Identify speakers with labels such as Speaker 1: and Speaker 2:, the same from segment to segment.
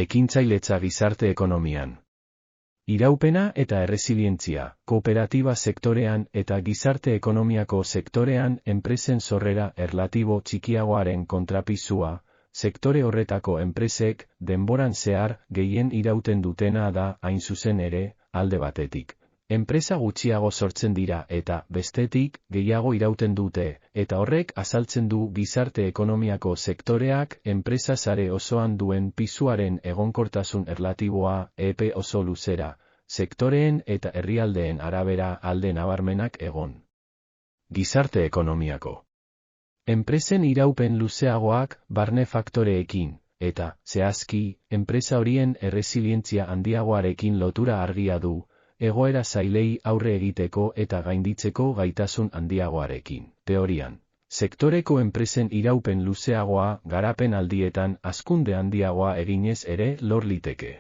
Speaker 1: Ekintzailetza gizarte ekonomian. Iraupena eta erresilientzia, kooperatiba sektorean eta gizarte ekonomiako sektorean enpresen sorrera erlatibo txikiagoaren kontrapisua, sektore horretako enpresek denboran zehar gehien irauten dutena da hain zuzen ere, alde batetik. Enpresa gutxiago sortzen dira eta, bestetik, gehiago irauten dute, eta horrek azaltzen du gizarte ekonomiako sektoreak enpresa sare osoan duen pisuaren egonkortasun erlatiboa, epe oso luzera, sektoreen eta herrialdeen arabera alde nabarmenak egon. Gizarte ekonomiako. Enpresen iraupen luzeagoak barne faktoreekin, eta, zehazki, enpresa horien erresilientzia handiagoarekin lotura argia du, egoera zailei aurre egiteko eta gainditzeko gaitasun handiagoarekin. Teorian, sektoreko enpresen iraupen luzeagoa garapen aldietan hazkunde handiagoa eginez ere lor liteke.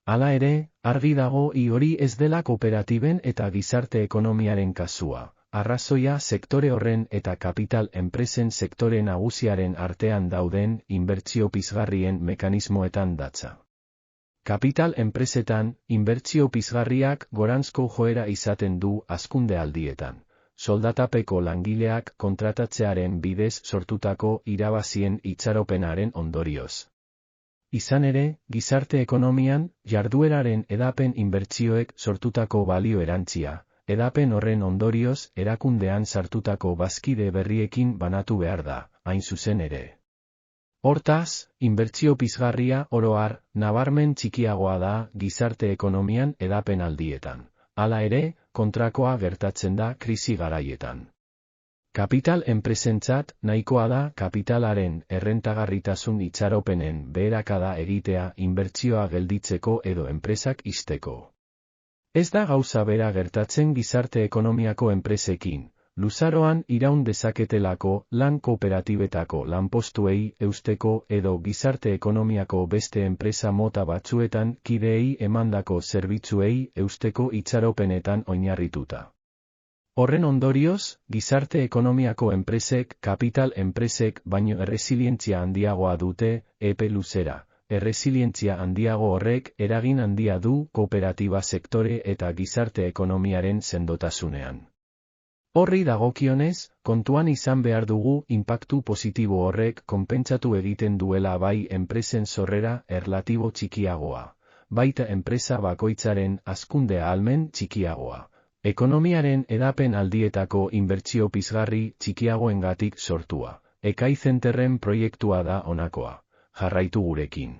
Speaker 1: Hala ere, argi dago hori ez dela kooperatiben eta gizarte ekonomiaren kasua. Arrazoia sektore horren eta kapital enpresen sektore nagusiaren artean dauden inbertsio pizgarrien mekanismoetan datza. Kapital enpresetan, inbertsio pizgarriak goranzko joera izaten du hazkunde aldietan. Soldatapeko langileak kontratatzearen bidez sortutako irabazien itxaropenaren ondorioz. Izan ere, gizarte ekonomian, jardueraren edapen inbertsioek sortutako balio erantzia, edapen horren ondorioz erakundean sartutako bazkide berriekin banatu behar da, hain zuzen ere. Hortaz, inbertsio pizgarria oro har, nabarmen txikiagoa da gizarte ekonomian edapen aldietan. Hala ere, kontrakoa gertatzen da krisi garaietan. Kapital enpresentzat nahikoa da kapitalaren errentagarritasun itxaropenen beherakada egitea inbertsioa gelditzeko edo enpresak ixteko. Ez da gauza bera gertatzen gizarte ekonomiako enpresekin. Luzaroan iraun dezaketelako lan kooperatibetako lanpostuei eusteko edo gizarte ekonomiako beste enpresa mota batzuetan kideei emandako zerbitzuei eusteko itxaropenetan oinarrituta. Horren ondorioz, gizarte ekonomiako enpresek kapital enpresek baino erresilientzia handiagoa dute, epe luzera. Erresilientzia handiago horrek eragin handia du kooperatiba sektore eta gizarte ekonomiaren sendotasunean. Horri dagokionez, kontuan izan behar dugu inpaktu positibo horrek konpentsatu egiten duela bai enpresen sorrera erlatibo txikiagoa, baita enpresa bakoitzaren hazkunde ahalmen txikiagoa. Ekonomiaren edapen aldietako inbertsio pizgarri txikiagoengatik sortua. Ekai Zenterren proiektua da honakoa. Jarraitu gurekin.